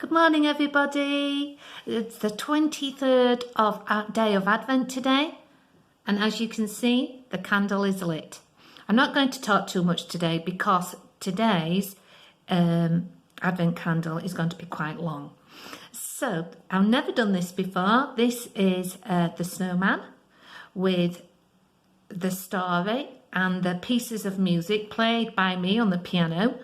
Good morning, everybody. It's the 23rd day of Advent today, and as you can see, the candle is lit. I'm not going to talk too much today because today's Advent candle is going to be quite long. So, I've never done this before. This is the Snowman with the story and the pieces of music played by me on the piano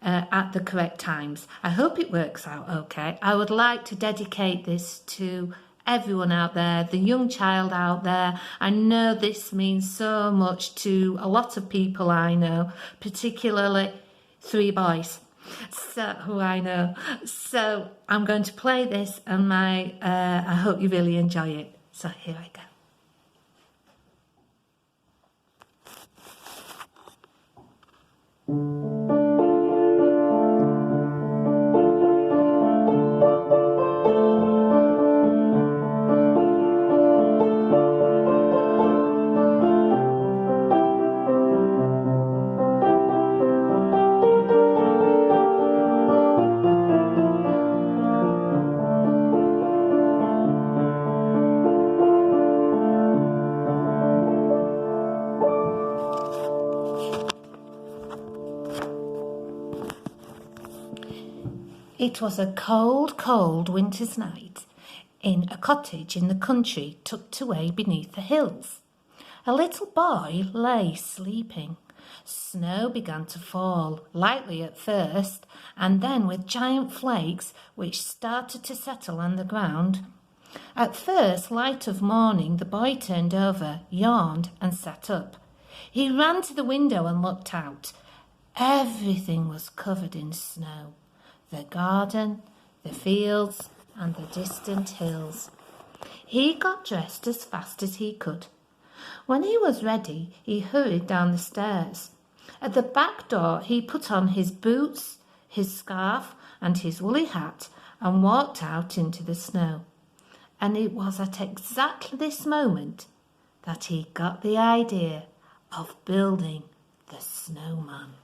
at the correct times. I hope it works out okay. I would like to dedicate this to everyone out there, the young child out there. I know this means so much to a lot of people I know, particularly 3 boys who I know. So I'm going to play this and I hope you really enjoy it. So here I go. It was a cold, cold winter's night in a cottage in the country tucked away beneath the hills. A little boy lay sleeping. Snow began to fall, lightly at first, and then with giant flakes which started to settle on the ground. At first light of morning, the boy turned over, yawned, and sat up. He ran to the window and looked out. Everything was covered in snow. The garden, the fields, and the distant hills. He got dressed as fast as he could. When he was ready, he hurried down the stairs. At the back door, he put on his boots, his scarf, and his woolly hat, and walked out into the snow. And it was at exactly this moment that he got the idea of building the snowman.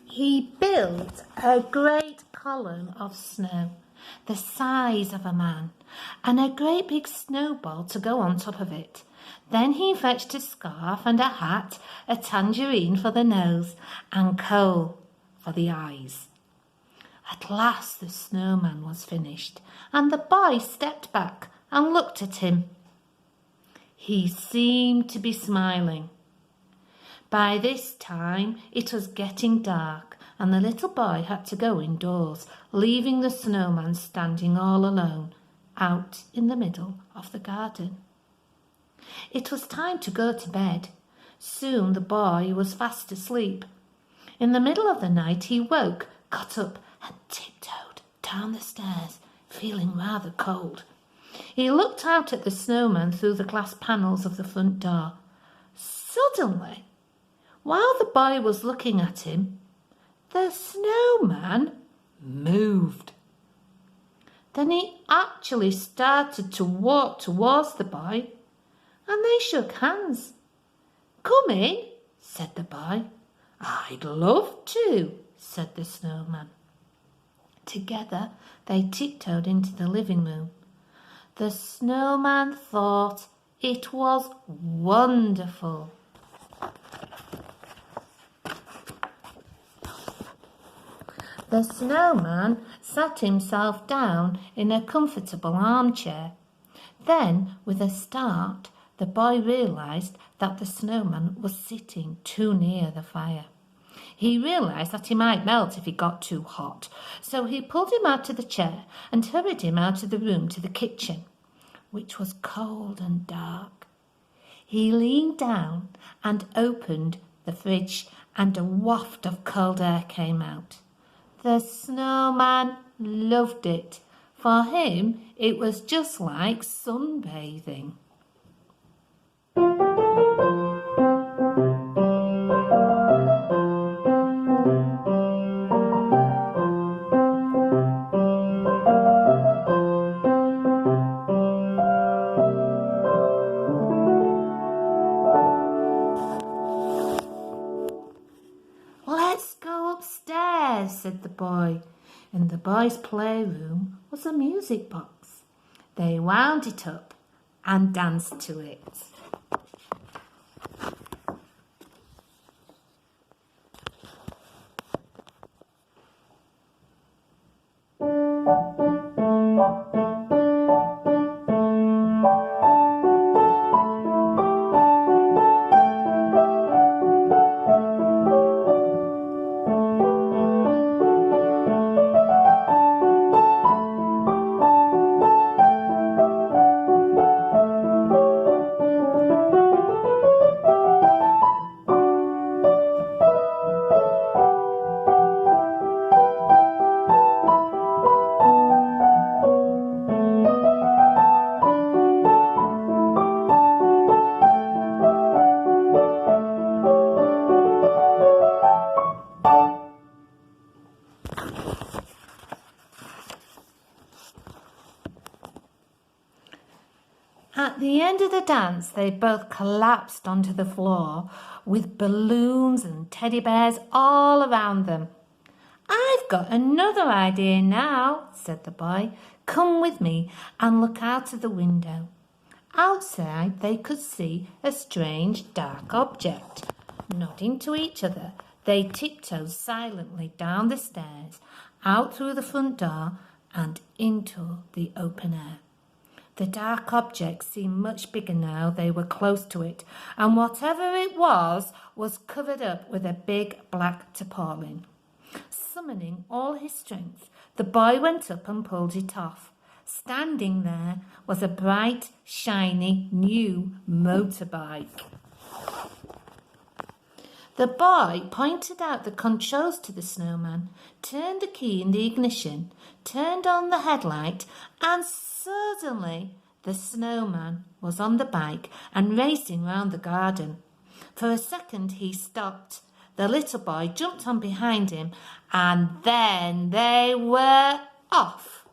He built a great column of snow, the size of a man, and a great big snowball to go on top of it. Then he fetched a scarf and a hat, a tangerine for the nose, and coal for the eyes. At last the snowman was finished, and the boy stepped back and looked at him. He seemed to be smiling. By this time it was getting dark, and the little boy had to go indoors, leaving the snowman standing all alone out in the middle of the garden. It was time to go to bed. Soon the boy was fast asleep. In the middle of the night he woke, got up and tiptoed down the stairs, feeling rather cold. He looked out at the snowman through the glass panels of the front door. Suddenly, while the boy was looking at him, the snowman moved. Then he actually started to walk towards the boy, and they shook hands. "Come in," said the boy. "I'd love to," said the snowman. Together they tiptoed into the living room. The snowman thought it was wonderful. The snowman sat himself down in a comfortable armchair. Then, with a start, the boy realized that the snowman was sitting too near the fire. He realized that he might melt if he got too hot, so he pulled him out of the chair and hurried him out of the room to the kitchen, which was cold and dark. He leaned down and opened the fridge, and a waft of cold air came out. The snowman loved it. For him, it was just like sunbathing. "Let's go upstairs," said the boy. In the boys' playroom was a music box. They wound it up and danced to it. At the end of the dance, they both collapsed onto the floor with balloons and teddy bears all around them. "I've got another idea now," said the boy. "Come with me and look out of the window." Outside, they could see a strange dark object. Nodding to each other, they tiptoed silently down the stairs, out through the front door, and into the open air. The dark object seemed much bigger now they were close to it, and whatever it was covered up with a big black tarpaulin. Summoning all his strength, the boy went up and pulled it off. Standing there was a bright, shiny, new motorbike. The boy pointed out the controls to the snowman, turned the key in the ignition, turned on the headlight, and suddenly the snowman was on the bike and racing round the garden. For a second he stopped. The little boy jumped on behind him, and then they were off.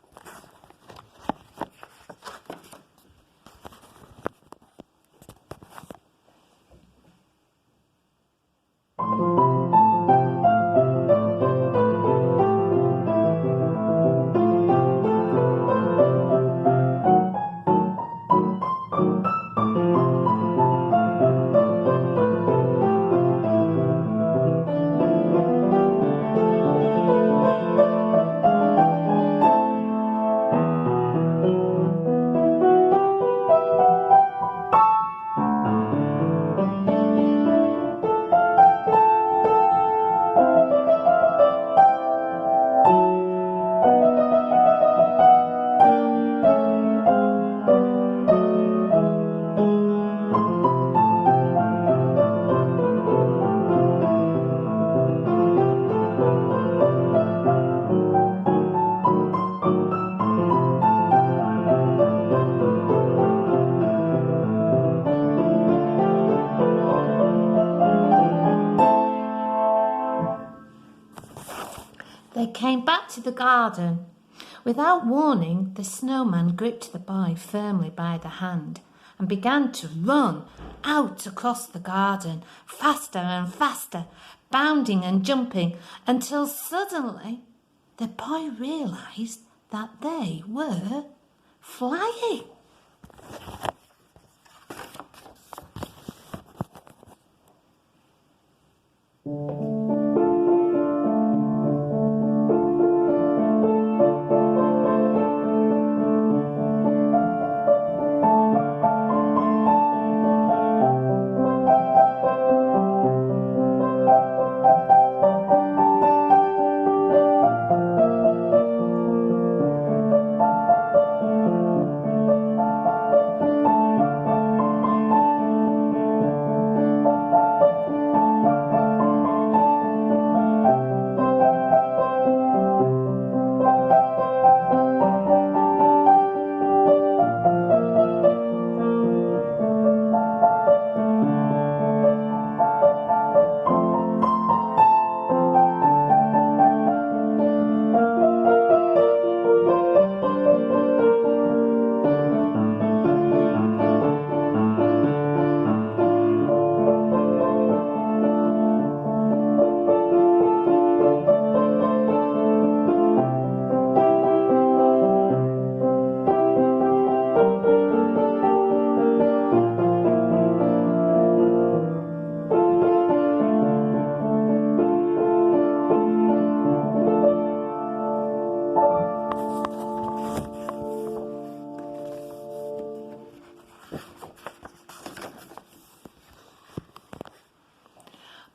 They came back to the garden. Without warning, the snowman gripped the boy firmly by the hand and began to run out across the garden, faster and faster, bounding and jumping, until suddenly the boy realised that they were flying.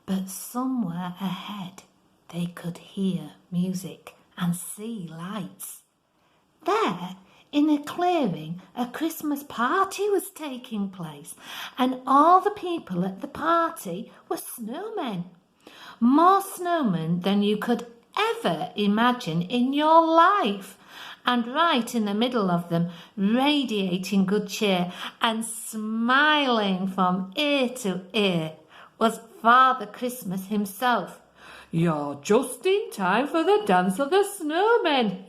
But somewhere ahead they could hear music and see lights. There, in a clearing, a Christmas party was taking place, and all the people at the party were snowmen. More snowmen than you could ever imagine in your life. And right in the middle of them, radiating good cheer and smiling from ear to ear, was Father Christmas himself. "You're just in time for the dance of the snowmen,"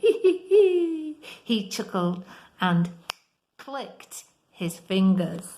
he chuckled and clicked his fingers.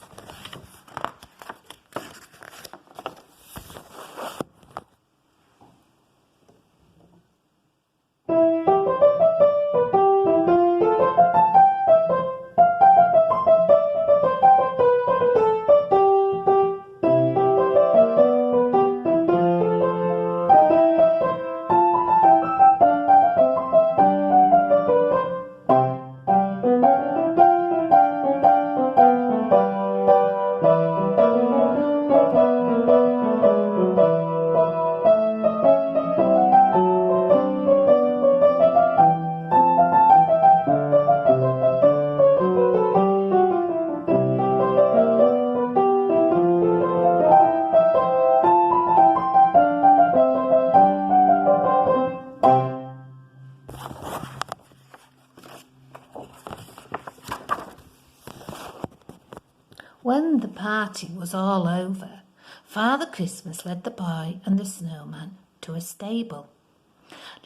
When the party was all over, Father Christmas led the boy and the snowman to a stable.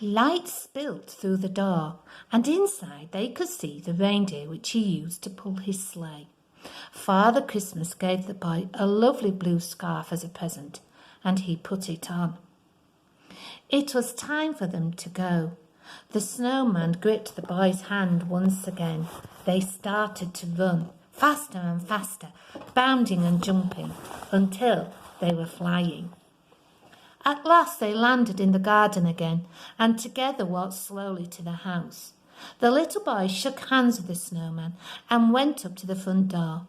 Light spilt through the door, and inside they could see the reindeer which he used to pull his sleigh. Father Christmas gave the boy a lovely blue scarf as a present, and he put it on. It was time for them to go. The snowman gripped the boy's hand once again. They started to run, faster and faster, bounding and jumping, until they were flying. At last they landed in the garden again, and together walked slowly to the house. The little boy shook hands with the snowman and went up to the front door.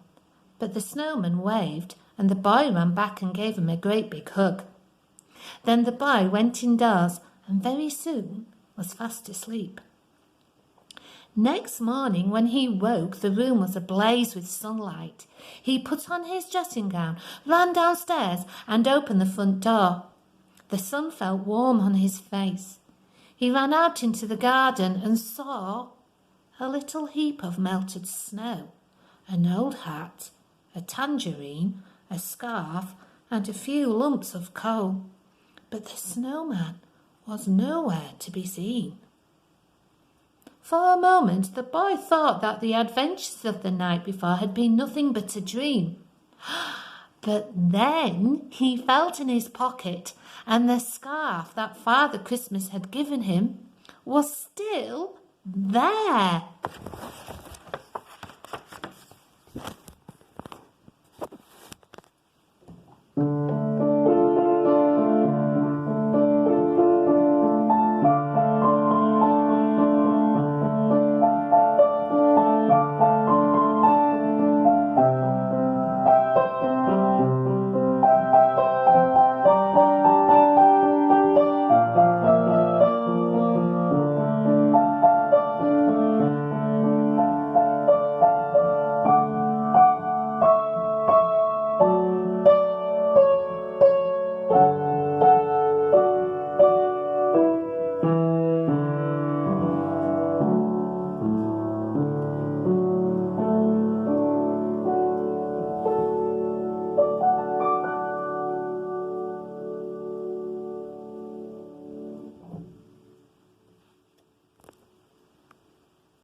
But the snowman waved, and the boy ran back and gave him a great big hug. Then the boy went indoors and very soon was fast asleep. Next morning, when he woke, the room was ablaze with sunlight. He put on his dressing gown, ran downstairs and opened the front door. The sun felt warm on his face. He ran out into the garden and saw a little heap of melted snow, an old hat, a tangerine, a scarf, and a few lumps of coal. But the snowman was nowhere to be seen. For a moment the boy thought that the adventures of the night before had been nothing but a dream. But then he felt in his pocket, and the scarf that Father Christmas had given him was still there.